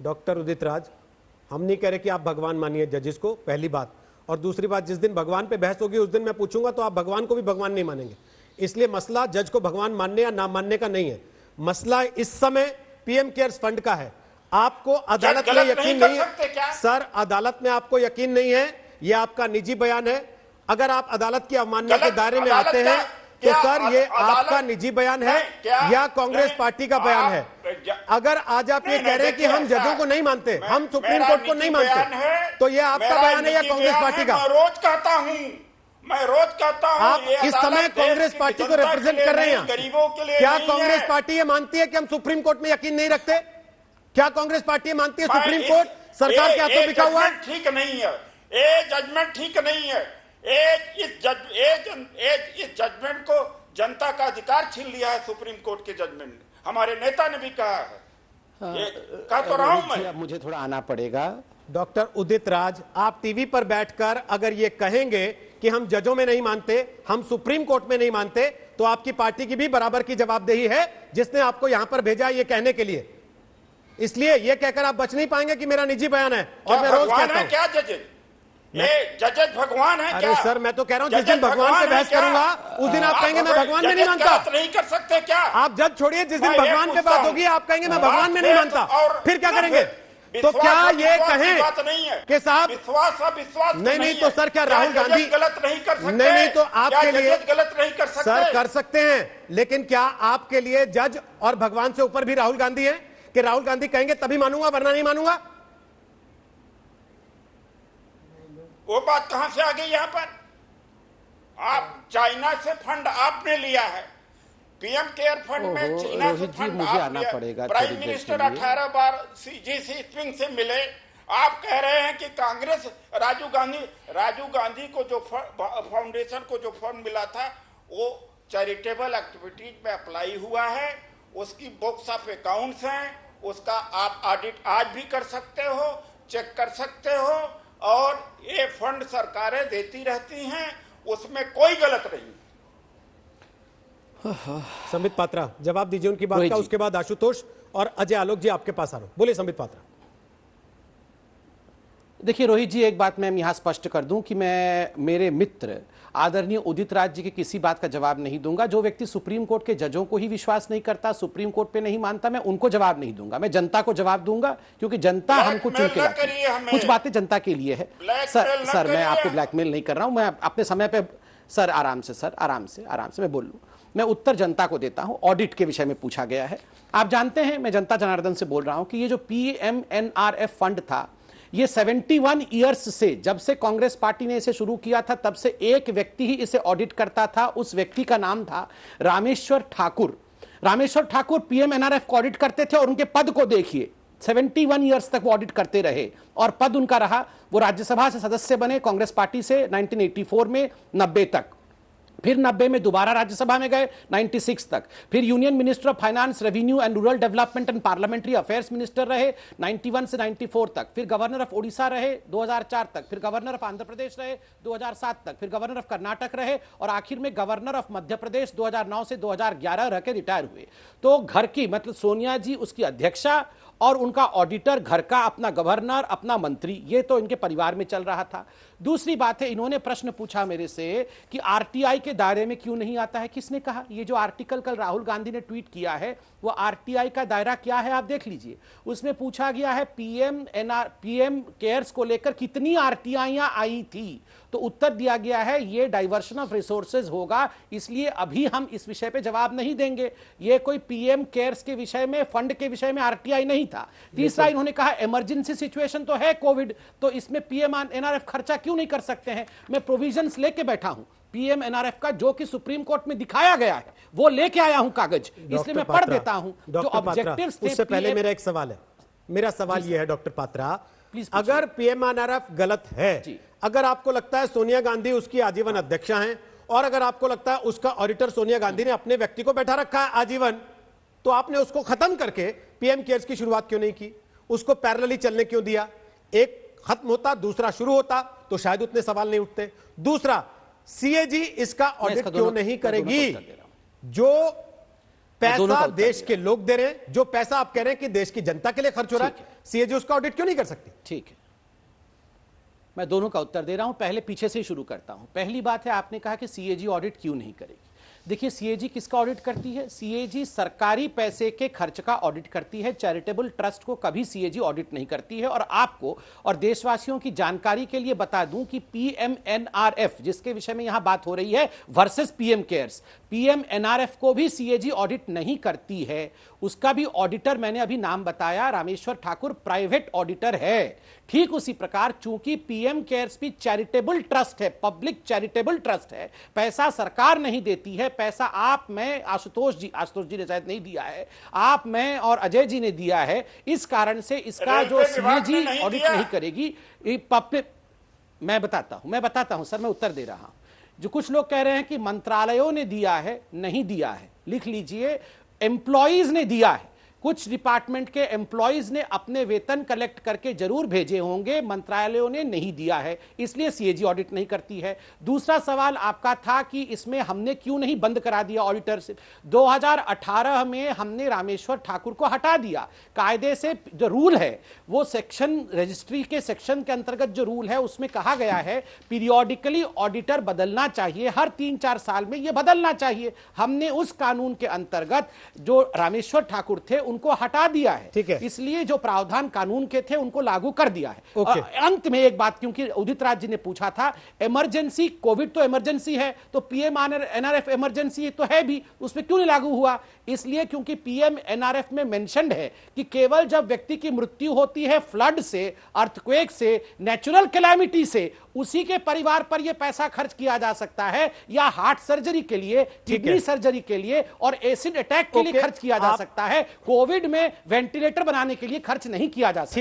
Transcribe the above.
Doctor Udit Raj, हम नहीं कह रहे कि आप भगवान मानिए जजेस को, पहली बात। और दूसरी बात, जिस दिन भगवान पे बहस होगी उस दिन मैं पूछूंगा तो आप भगवान को भी भगवान नहीं मानेंगे। इसलिए मसला जज को भगवान मानने या ना मानने का नहीं है, मसला इस समय पीएम केयर्स फंड का है। आपको अदालत में यकीन नहीं है सर, अदालत में आपको यकीन नहीं है, यह आपका निजी बयान है। अगर आप अदालत की अवमानना के दायरे में आते हैं तो सर ये आपका निजी बयान है या कांग्रेस पार्टी का बयान है? अगर आज आप ये कह रहे हैं कि हम जजों को नहीं मानते, हम सुप्रीम कोर्ट को नहीं मानते, तो ये आपका बयान है या कांग्रेस पार्टी का? मैं रोज कहता हूं, आप इस समय कांग्रेस पार्टी को रिप्रेजेंट कर रहे हैं। गरीबों के लिए क्या कांग्रेस पार्टी ये मानती है कि हम सुप्रीम कोर्ट में यकीन नहीं रखते? क्या कांग्रेस पार्टी ये मानती है सुप्रीम कोर्ट सरकार के हाथों बिका हुआ है? ठीक नहीं है, ये जजमेंट ठीक नहीं है। इस जजमेंट को जनता का अधिकार छीन लिया है सुप्रीम कोर्ट के जजमेंट ने, हमारे नेता ने भी कहा है। कह तो रहा हूं मैं, मुझे थोड़ा आना पड़ेगा। डॉक्टर उदित राज, आप टीवी पर बैठकर अगर ये कहेंगे कि हम जजों में नहीं मानते, हम सुप्रीम कोर्ट में नहीं मानते, तो आपकी पार्टी की भी बराबर की जवाबदेही है जिसने आपको यहां पर भेजा ये कहने के लिए। इसलिए ये कहकर आप बच नहीं पाएंगे कि मेरा निजी बयान है और मैं रोज कहता हूं। क्या जजेज, ये जजेज भगवान है क्या? अरे सर, मैं तो कह रहा हूं जिस दिन भगवान पे बहस करूंगा उस दिन आप कहेंगे मैं भगवान में नहीं मानता। नहीं कर सकते क्या आप जज छोड़िए, जिस दिन भगवान पे बात होगी आप कहेंगे मैं भगवान में नहीं मानता, फिर क्या करेंगे? तो क्या ये कहें कि साहब विश्वास नहीं तो सर क्या राहुल गांधी गलत नहीं कर सकते? नहीं तो आपके लिए गलत नहीं कर सकते सर, कर सकते हैं, लेकिन क्या आपके लिए जज और भगवान से ऊपर भी राहुल गांधी है कि राहुल गांधी कहेंगे तभी मानूंगा वरना नहीं मानूंगा? वो बात कहां से आ गई यहाँ पर? आप चाइना से फंड आपने लिया है, पीएम केयर फंड में चाइना से फंड मुझे आना पड़ेगा। प्राइम मिनिस्टर 18 बार सीजीसी स्प्रिंग से मिले। आप कह रहे हैं कि कांग्रेस राजीव गांधी को जो फाउंडेशन को जो फंड मिला था वो चैरिटेबल एक्टिविटीज में अप्लाई हुआ है, उसकी बुक्स ऑफ अकाउंट्स हैं, उसका आप ऑडिट आज भी कर सकते हो, चेक कर सकते हो, और ये फंड सरकारें देती रहती हैं, उसमें कोई गलत नहीं। संबित पात्रा जवाब दीजिए उनकी बात का, उसके बाद आशुतोष और अजय आलोक जी आपके पास आ रहा हूं। बोलिए संबित पात्रा। देखिए रोहित जी, एक बात मैं यहां स्पष्ट कर दूं कि मैं मेरे मित्र आदरणीय उदित राज जी की किसी बात का जवाब नहीं दूंगा। जो व्यक्ति सुप्रीम कोर्ट के जजों को ही विश्वास नहीं करता, सुप्रीम कोर्ट पे नहीं मानता, मैं उनको जवाब नहीं दूंगा। मैं जनता को जवाब दूंगा, क्योंकि जनता हमको चुन के लाती है। कुछ बातें जनता के लिए है। सर मैं आपको ब्लैकमेल नहीं कर रहा हूं, मैं अपने समय पे सर आराम से मैं बोल लूं। मैं उत्तर जनता को देता हूं। ऑडिट के विषय में पूछा गया है, आप जानते हैं मैं जनता जनार्दन से बोल रहा हूं कि ये जो PMNRF फंड था, ये 71 ईयर्स से, जब से कांग्रेस पार्टी ने इसे शुरू किया था तब से एक व्यक्ति ही इसे ऑडिट करता था। उस व्यक्ति का नाम था रामेश्वर ठाकुर। रामेश्वर ठाकुर PMNRF को ऑडिट करते थे और उनके पद को देखिए, 71 ईयर्स तक वो ऑडिट करते रहे और पद उनका रहा। वो राज्यसभा से सदस्य बने कांग्रेस पार्टी से 1984 में 90 तक, फिर 90 में दोबारा राज्यसभा में गए 96 तक, फिर union minister of finance, revenue and rural development and parliamentary affairs minister रहे 91 से 94 तक, फिर गवर्नर ऑफ ओडिशा रहे 2004 तक, फिर गवर्नर ऑफ आंध्र प्रदेश रहे 2007 तक, फिर गवर्नर ऑफ कर्नाटक रहे और आखिर में गवर्नर ऑफ मध्य प्रदेश 2009 से 2011 रह के रिटायर हुए। तो घर की मतलब सोनिया जी उसकी अध्यक्षा और उनका ऑडिटर, घर का अपना गवर्नर, अपना मंत्री, ये तो इनके परिवार में चल रहा था। दूसरी बात है, इन्होंने प्रश्न पूछा मेरे से कि आरटीआई के दायरे में क्यों नहीं आता है। किसने कहा? ये जो आर्टिकल कल राहुल गांधी ने ट्वीट किया है वो आरटीआई का दायरा क्या है आप देख लीजिए। उसमें पूछा गया है पीएम केयर्स को लेकर कितनी आरटीआईयां आई थी, तो उत्तर दिया गया है ये डाइवर्शन ऑफ रिसोर्सेज होगा, इसलिए अभी हम इस विषय पे जवाब नहीं देंगे। ये कोई पीएम केयर्स के विषय में, फंड के विषय में आरटीआई नहीं था। तीसरा इन्होंने कहा इमरजेंसी सिचुएशन तो है कोविड, तो इसमें PMNRF खर्चा क्यों नहीं कर सकते हैं। मैं प्रोविजंस लेके बैठा हूं PMNRF का, जो कि सुप्रीम कोर्ट में दिखाया गया है, वो लेके आया हूं कागज, इसलिए मैं पढ़ देता हूं जो ऑब्जेक्टिव्स थे। उससे पहले मेरा एक सवाल है, मेरा सवाल यह है डॉक्टर पात्रा, अगर PMNRF गलत है, अगर आपको लगता है सोनिया गांधी उसकी आजीवन अध्यक्षा हैं और अगर आपको लगता है उसका ऑडिटर सोनिया गांधी ने अपने व्यक्ति को बैठा रखा है आजीवन, तो आपने उसको खत्म करके पीएम केयर्स की शुरुआत क्यों नहीं की? उसको पैरेलली चलने क्यों दिया? एक खत्म होता दूसरा शुरू होता तो शायद उतने सवाल नहीं उठते। दूसरा, सीएजी इसका ऑडिट क्यों नहीं करेगी? जो पैसा देश के लोग दे रहे हैं, जो पैसा आप कह रहे हैं कि देश की जनता के लिए खर्च हो रहा है, सीएजी उसका ऑडिट क्यों नहीं कर सकती? ठीक है, मैं दोनों का उत्तर दे रहा हूं, पहले पीछे से ही शुरू करता हूं। पहली बात है, आपने कहा कि सीएजी ऑडिट क्यों नहीं करेगी। देखिए, सीएजी किसका ऑडिट करती है? सीएजी सरकारी पैसे के खर्च का ऑडिट करती है। चैरिटेबल ट्रस्ट को कभी सीएजी ऑडिट नहीं करती है। और आपको और देशवासियों की जानकारी के लिए बता दूं कि पीएमएनआरएफ, जिसके विषय में यहां बात हो रही है, वर्सेस पीएम केयर्स, पीएमएनआरएफ को भी सीएजी ऑडिट नहीं करती है। उसका भी ऑडिटर मैंने अभी नाम बताया, रामेश्वर ठाकुर प्राइवेट ऑडिटर है। ठीक उसी प्रकार चूंकि पीएम केयर्स भी चैरिटेबल ट्रस्ट है, पब्लिक चैरिटेबल ट्रस्ट है, पैसा सरकार नहीं देती है, पैसा आप, मैं, आशुतोष जी ने शायद नहीं दिया है, आप, मैं और अजय जी ने दिया है। इस कारण से इसका जो सीएजी ऑडिट नहीं करेगी पब्लिक। मैं बताता हूं सर, मैं उत्तर दे रहा हूं। जो कुछ लोग कह रहे हैं कि मंत्रालयों ने दिया है, नहीं दिया है, लिख लीजिए, एम्प्लॉइज ने दिया है। कुछ डिपार्टमेंट के एम्प्लॉइज ने अपने वेतन कलेक्ट करके जरूर भेजे होंगे, मंत्रालयों ने नहीं दिया है, इसलिए सीएजी ऑडिट नहीं करती है। दूसरा सवाल आपका था कि इसमें हमने क्यों नहीं बंद करा दिया ऑडिटर से। 2018 में हमने रामेश्वर ठाकुर को हटा दिया। कायदे से जो रूल है, वो सेक्शन, रजिस्ट्री के सेक्शन के अंतर्गत जो रूल है, उसमें कहा गया है पीरियोडिकली ऑडिटर बदलना चाहिए, हर 3-4 साल में यह बदलना चाहिए। हमने उस कानून के अंतर्गत जो रामेश्वर ठाकुर थे उनको हटा दिया है। ठीक है। इसलिए जो प्रावधान कानून के थे उनको लागू कर दिया है। ओके। अंत में एक बात, क्योंकि उदित राज जी ने पूछा था, इमरजेंसी, कोविड तो इमरजेंसी है, तो पीएमएनआरएफ इमरजेंसी तो है भी, उसमें क्यों नहीं लागू हुआ? इसलिए क्योंकि पीएमएनआरएफ में मेंशन्ड है कि केवल जब व्यक्ति की मृत्यु होती है फ्लड से, अर्थक्वेक से, नेचुरल कैलामिटी से, उसी के परिवार पर यह पैसा खर्च किया जा सकता है, या हार्ट सर्जरी के लिए, किडनी सर्जरी के लिए और एसिड अटैक के लिए खर्च किया जा सकता है। कोविड में वेंटिलेटर बनाने के लिए खर्च नहीं किया जा सकता।